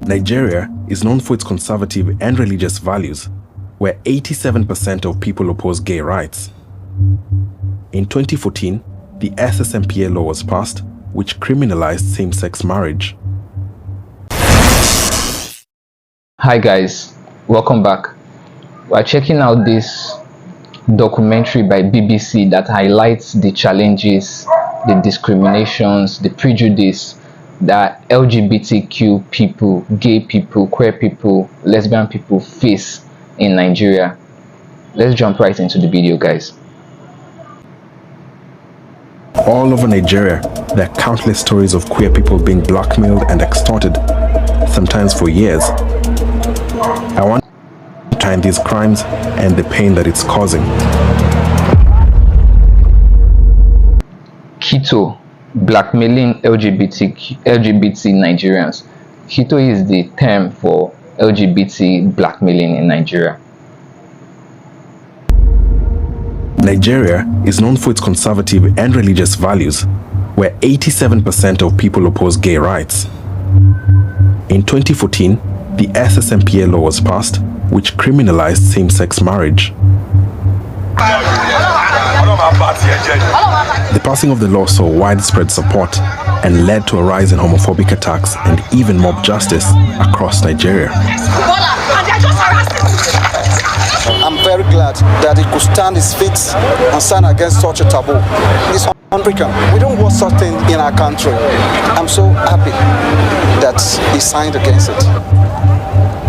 Nigeria is known for its conservative and religious values, where 87% of people oppose gay rights. In 2014, the H0m0ph law was passed, which criminalized same-sex marriage. Hi guys, welcome back. We're checking out this documentary by BBC that highlights the challenges, the discriminations, the prejudice that LGBTQ people, gay people, queer people, lesbian people face in Nigeria. Let's jump right into the video, guys. All over Nigeria, there are countless stories of queer people being blackmailed and extorted, sometimes for years. I want to find these crimes and the pain that it's causing. Keto, blackmailing LGBT Nigerians. Keto is the term for LGBT blackmailing in Nigeria. Nigeria is known for its conservative and religious values, where 87% of people oppose gay rights. In 2014, the H0m0ph law was passed, which criminalized same-sex marriage. The passing of the law saw widespread support and led to a rise in homophobic attacks and even mob justice across Nigeria. I'm very glad that he could stand his feet and stand against such a taboo. It's un-African. We don't want such things in our country. I'm so happy that he signed against it.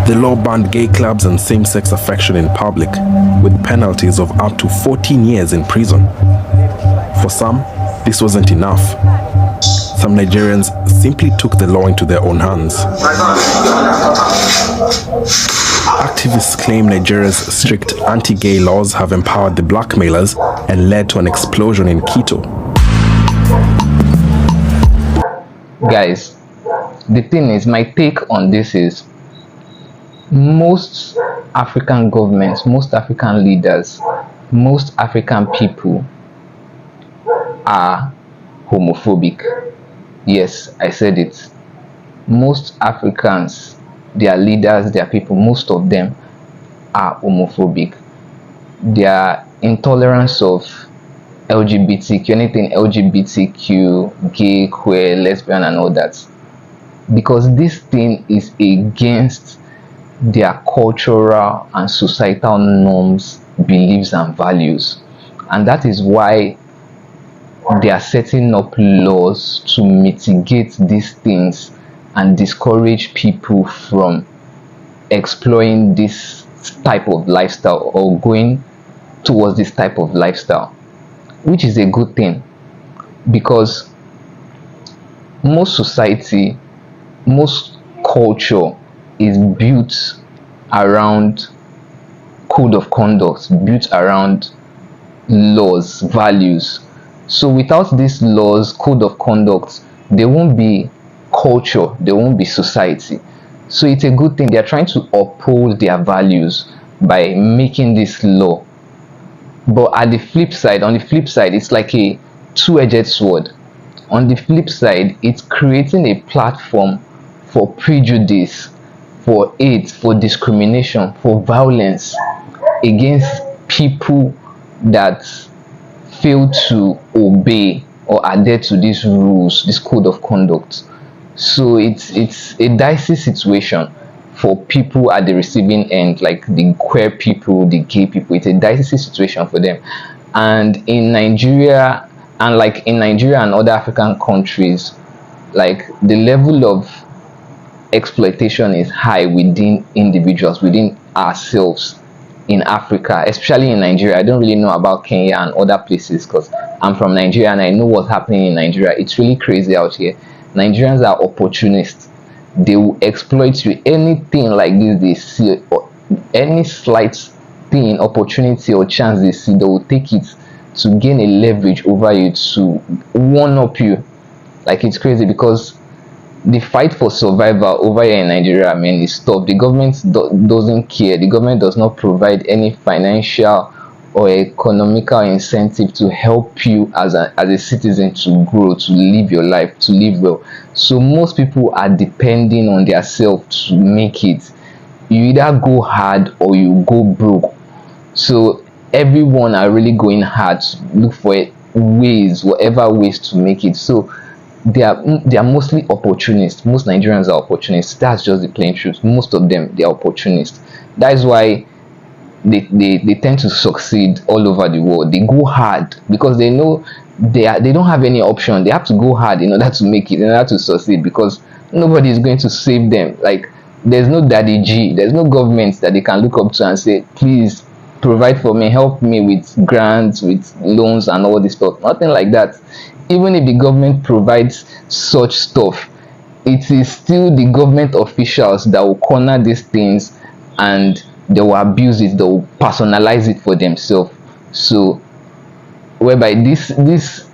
The law banned gay clubs and same-sex affection in public, with penalties of up to 14 years in prison. For some, this wasn't enough. Some Nigerians simply took the law into their own hands. Activists claim Nigeria's strict anti-gay laws have empowered the blackmailers and led to an explosion in Keto. Guys, the thing is, my take on this is, most African governments, most African leaders, most African people are homophobic. Yes, I said it. Most Africans, their leaders, their people, most of them are homophobic. Their intolerance of LGBTQ, anything LGBTQ, gay, queer, lesbian and all that, because this thing is against their cultural and societal norms, beliefs and values. And that is why they are setting up laws to mitigate these things and discourage people from exploring this type of lifestyle or going towards this type of lifestyle, which is a good thing, because most society, most culture is built around code of conduct, built around laws, values. So without these laws, code of conduct, there won't be culture, there won't be society. So it's a good thing. They're trying to uphold their values by making this law. But at the flip side, on the flip side, it's like a two-edged sword. On the flip side, it's creating a platform for prejudice, for hate, for discrimination, for violence against people that fail to obey or adhere to these rules, this code of conduct. So it's a dicey situation for people at the receiving end, like the queer people, the gay people. It's a dicey situation for them. And in Nigeria, and like in Nigeria and other African countries, like the level of exploitation is high within individuals, within ourselves in Africa, especially in Nigeria. I don't really know about Kenya and other places because I'm from Nigeria and I know what's happening in Nigeria. It's really crazy out here. Nigerians are opportunists. They will exploit you. Anything like this they see, or any slight thing, opportunity or chance they see, they will take it to gain a leverage over you, to one up you. Like, it's crazy because the fight for survival over here in Nigeria, I mean, is tough. The government doesn't care. The government does not provide any financial or economical incentive to help you as a citizen to grow, to live your life, to live well. So most people are depending on their self to make it. You either go hard or you go broke. So everyone are really going hard to look for ways, whatever ways to make it. So they are mostly opportunists. Most Nigerians are opportunists. That's just the plain truth. Most of them, they are opportunists. That is why they tend to succeed all over the world. They go hard because they know they don't have any option. They have to go hard in order to make it, in order to succeed, because nobody is going to save them. Like, there's no daddy G, there's no government that they can look up to and say, please provide for me, help me with grants, with loans and all this stuff. Nothing like that. Even if the government provides such stuff, it is still the government officials that will corner these things, and they will abuse it, they will personalize it for themselves. So whereby these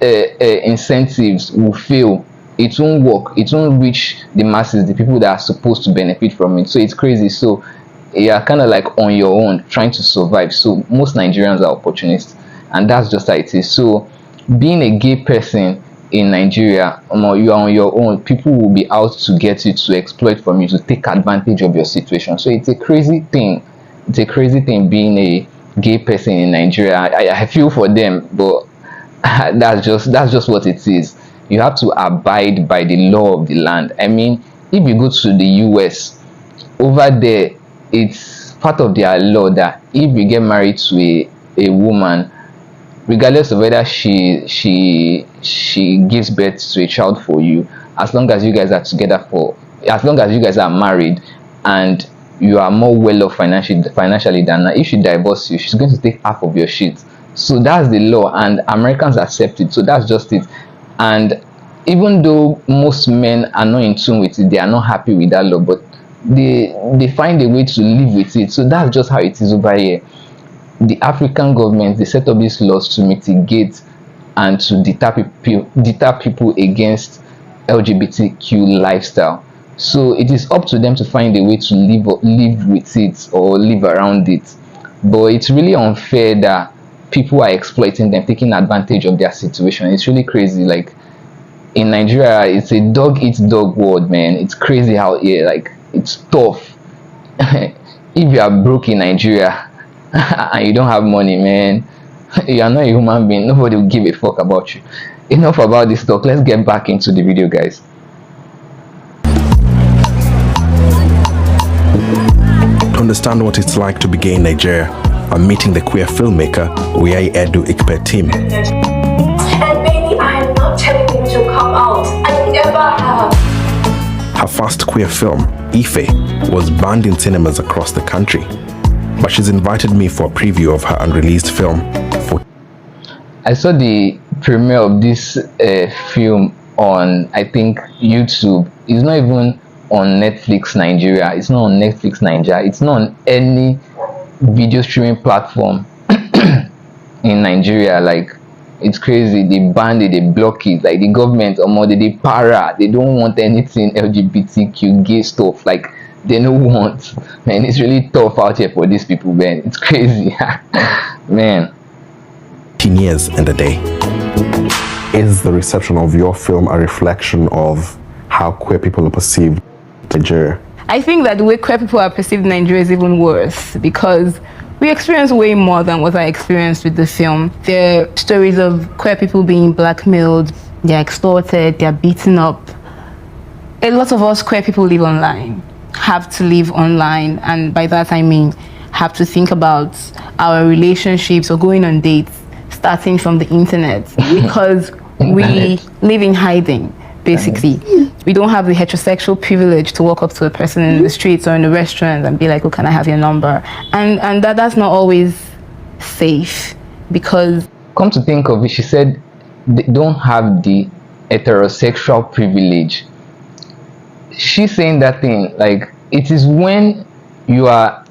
incentives will fail, it won't work, it won't reach the masses, the people that are supposed to benefit from it. So it's crazy. So you are kind of like on your own trying to survive. So most Nigerians are opportunists, and that's just how it is. So being a gay person in Nigeria, you are on your own. People will be out to get you, to exploit from you, to take advantage of your situation. So it's a crazy thing. It's a crazy thing being a gay person in Nigeria. I feel for them, but that's just what it is. You have to abide by the law of the land. I mean, if you go to the US, over there, it's part of their law that if you get married to a woman, regardless of whether she gives birth to a child for you, as long as you guys are together, as long as you guys are married and you are more well off financially than her, if she divorces you, she's going to take half of your shit. So that's the law, and Americans accept it. So that's just it. And even though most men are not in tune with it, they are not happy with that law, but they find a way to live with it. So that's just how it is over here. The African government, they set up these laws to mitigate and to deter people against LGBTQ lifestyle. So it is up to them to find a way to live with it or live around it. But it's really unfair that people are exploiting them, taking advantage of their situation. It's really crazy. Like, in Nigeria, it's a dog eats dog world, man. It's crazy how here, like, it's tough. If you are broke in Nigeria and you don't have money, man, you are not a human being. Nobody will give a fuck about you. Enough about this talk. Let's get back into the video, guys. To understand what it's like to be gay in Nigeria, I'm meeting the queer filmmaker H0m0ph0bic Nation. And baby, I am not telling you to come out. I never have. Her first queer film, Ife, was banned in cinemas across the country, but she's invited me for a preview of her unreleased film. I saw the premiere of this film on, I think, YouTube. It's not even on Netflix Nigeria. It's not on Netflix Nigeria. It's not on any video streaming platform in Nigeria. Like, it's crazy. They banned it, they block it. Like, the government, they para. They don't want anything LGBTQ gay stuff. Like, they don't want. Man, it's really tough out here for these people, man. It's crazy. Man. 10 years and a day. Is the reception of your film a reflection of how queer people are perceived in Nigeria? I think that the way queer people are perceived in Nigeria is even worse, because we experience way more than what I experienced with the film. There are stories of queer people being blackmailed, they're extorted, they're beaten up. A lot of us queer people live online, have to live online, and by that I mean have to think about our relationships or going on dates starting from the internet, because we live in hiding, basically. We don't have the heterosexual privilege to walk up to a person in the streets or in a restaurant and be like, oh, can I have your number? And that's not always safe, because... Come to think of it, she said they don't have the heterosexual privilege. She's saying that thing, like, it is when you are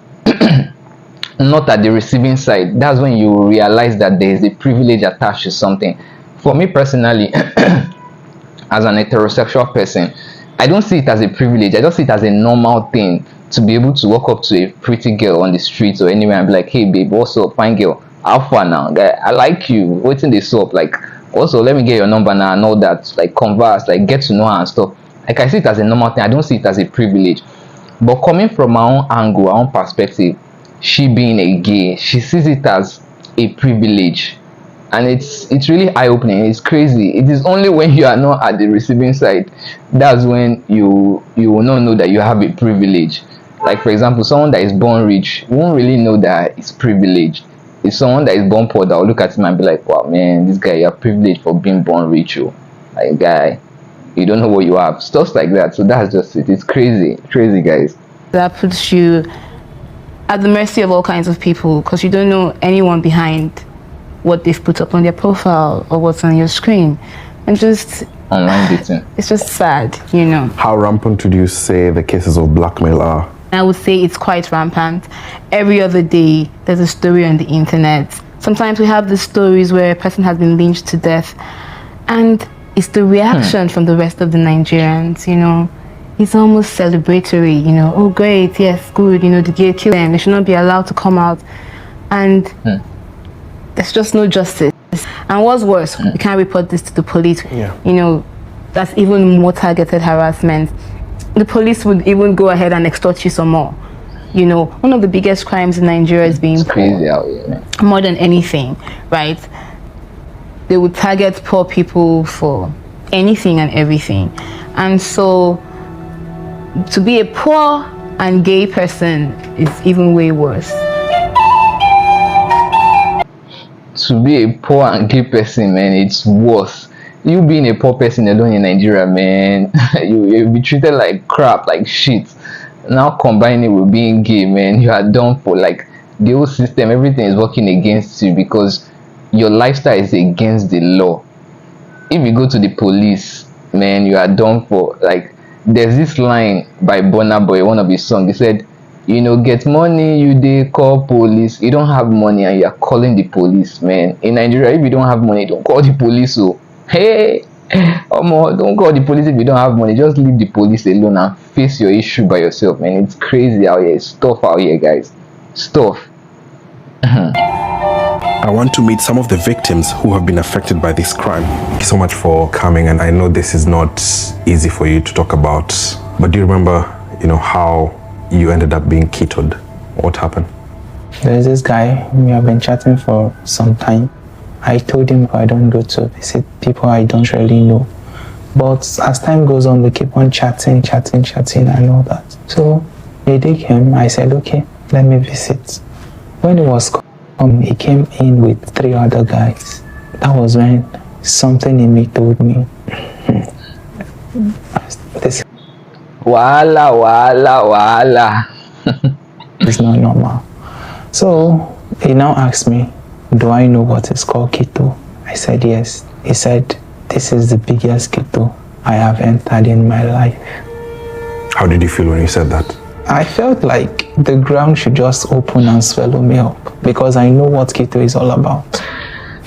not at the receiving side, that's when you realize that there is a privilege attached to something. For me personally, as an heterosexual person, I don't see it as a privilege. I just see it as a normal thing to be able to walk up to a pretty girl on the streets or anywhere and be like, hey babe, what's up, fine girl, how far now, guy, I like you, waiting this up, like, also let me get your number now and all that, like, converse, like, get to know her and stuff. Like, I see it as a normal thing. I don't see it as a privilege. But coming from my own angle, our own perspective, she being a gay, she sees it as a privilege. And it's really eye-opening. It's crazy. It is only when you are not at the receiving side, that's when you will not know that you have a privilege. Like, for example, someone that is born rich won't really know that it's privilege. It's someone that is born poor that will look at him and be like, wow, man, this guy, you're privileged for being born rich. Oh. Like, guy, you don't know what you have. Stuff like that. So that's just it. It's crazy. Crazy, guys. That puts you at the mercy of all kinds of people, because you don't know anyone behind what they've put up on their profile or what's on your screen. And just online dating. It's just sad, you know. How rampant would you say the cases of blackmail are? I would say it's quite rampant. Every other day, there's a story on the internet. Sometimes we have the stories where a person has been lynched to death, and it's the reaction from the rest of the Nigerians, you know. It's almost celebratory, you know. Oh, great, yes, good, you know, the gay kill them. They should not be allowed to come out. And there's just no justice. And what's worse, we can't report this to the police. Yeah. You know, that's even more targeted harassment. The police would even go ahead and extort you some more. You know, one of the biggest crimes in Nigeria is being poor. Crazy out here, man. More than anything, right? They would target poor people for anything and everything. And so, to be a poor and gay person is even way worse. To be a poor and gay person, man, it's worse. You being a poor person alone in Nigeria, man, you'll be treated like crap, like shit. Now combine it with being gay, man, you are done for. Like, the whole system, everything is working against you because your lifestyle is against the law. If you go to the police, man, you are done for. Like, there's this line by Burna Boy, one of his songs. He said, you know, get money, you they call police. You don't have money and you are calling the police, man. In Nigeria, if you don't have money, don't call the police. So, hey, don't call the police if you don't have money. Just leave the police alone and face your issue by yourself, man. It's crazy out here. It's tough out here, guys. Stuff. I want to meet some of the victims who have been affected by this crime. Thank you so much for coming, and I know this is not easy for you to talk about, but do you remember, you know, how you ended up being ketoed? What happened? There's this guy, we have been chatting for some time. I told him I don't go to visit people I don't really know. But as time goes on, we keep on chatting and all that. So the day came, I said, okay, let me visit. When he was coming, he came in with 3 other guys. That was when something in me told me, this Wala. is not normal. So he now asked me, do I know what is called keto? I said yes. He said, this is the biggest keto I have entered in my life. How did you feel when you said that? I felt like the ground should just open and swallow me up because I know what keto is all about.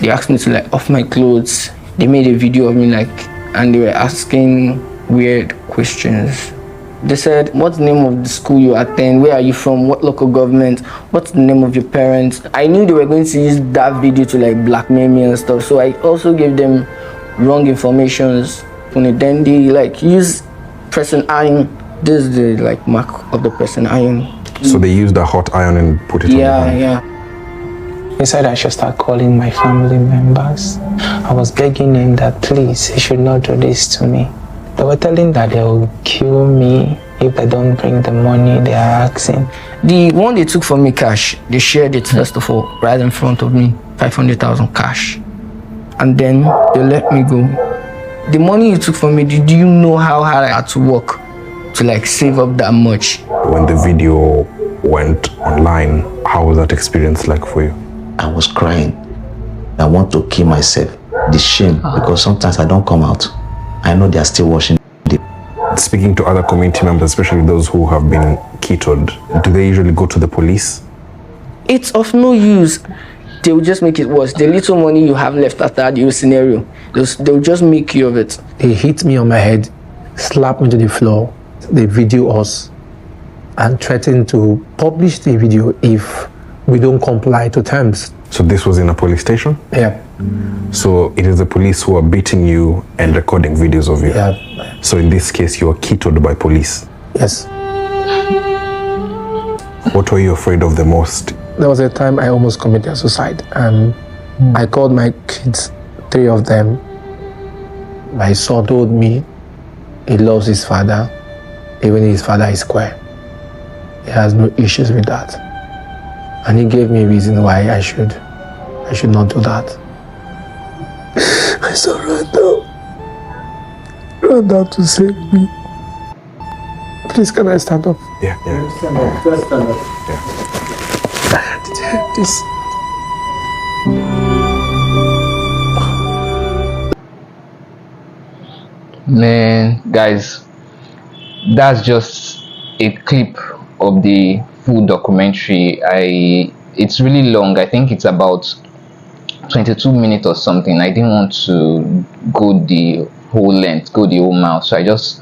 They asked me to like off my clothes. They made a video of me and they were asking weird questions. They said, what's the name of the school you attend? Where are you from? What local government? What's the name of your parents? I knew they were going to use that video to like blackmail me and stuff. So I also gave them wrong informations. And then they like use pressing iron. This is the like mark of the pressing iron. So they used a hot iron and put it on your hand? Yeah. He said I should start calling my family members. I was begging him that please, he should not do this to me. They were telling that they will kill me if they don't bring the money they are asking. The one they took from me cash, they shared it first of all, right in front of me, 500,000 cash. And then they let me go. The money you took from me, did you know how hard I had to work to like save up that much? When the video went online, how was that experience like for you? I was crying. I want to kill myself. The shame, because sometimes I don't come out. I know they are still watching. Speaking to other community members, especially those who have been ketoed, do they usually go to the police? It's of no use. They will just make it worse. The little money you have left after that whole scenario, they'll just make you of it. They hit me on my head, slapped me to the floor. They video us and threatened to publish the video if we don't comply to terms. So this was in a police station? Yeah. So it is the police who are beating you and recording videos of you? Yeah. So in this case, you were keyed by police? Yes. What were you afraid of the most? There was a time I almost committed suicide. I called my kids, 3 of them. My son told me he loves his father, even if his father is queer. He has no issues with that. And he gave me a reason why I should not do that. I saw ran down to save me. Please, can I stand up? Yeah. Stand up. Just stand up. Yeah. This. Man, guys, that's just a clip of the full documentary. It's really long. I think it's about 22 minutes or something. I didn't want to go the whole length, go the whole mile, so I just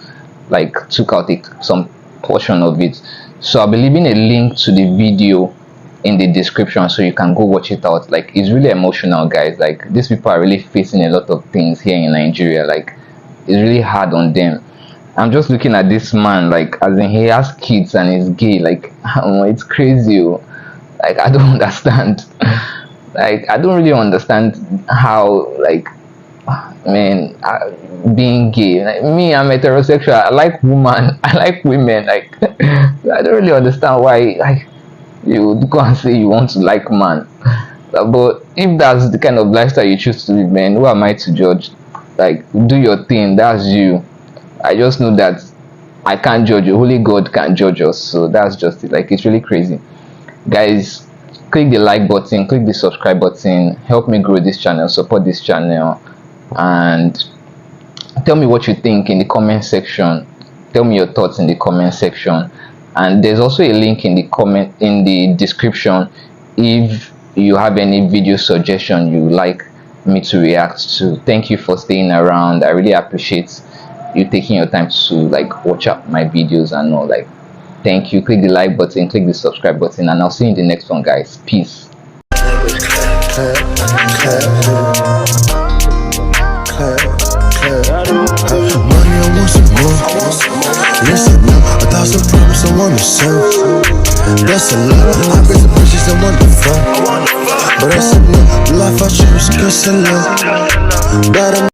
like took out some portion of it. So I'll be leaving a link to the video in the description so you can go watch it out. Like, it's really emotional, guys. Like, these people are really facing a lot of things here in Nigeria. Like, it's really hard on them. I'm just looking at this man, like, as in he has kids and he's gay. Like, it's crazy. Like, I don't understand. Like, I don't really understand how, like, man, being gay. Like, me, I'm heterosexual. I like women. I like women. Like, I don't really understand why, like, you go and say you want to like man. But if that's the kind of lifestyle you choose to live, man, who am I to judge? Like, do your thing. That's you. I just know that I can't judge you. Only God can judge us. So that's just it. Like, it's really crazy. Guys, click the like button, click the subscribe button, help me grow this channel, support this channel, and tell me what you think in the comment section. Tell me your thoughts in the comment section. And there's also a link in the description if you have any video suggestion you like me to react to. Thank you for staying around. I really appreciate you taking your time to like watch out my videos and all. Like, thank you. Click the like button, click the subscribe button, and I'll see you in the next one, guys. Peace. Money, I want some more. Listen up, 1,000 problems I wanna solve. That's a lot. I bet the bitches I want to fuck. But I said no, the life I choose, cause I love.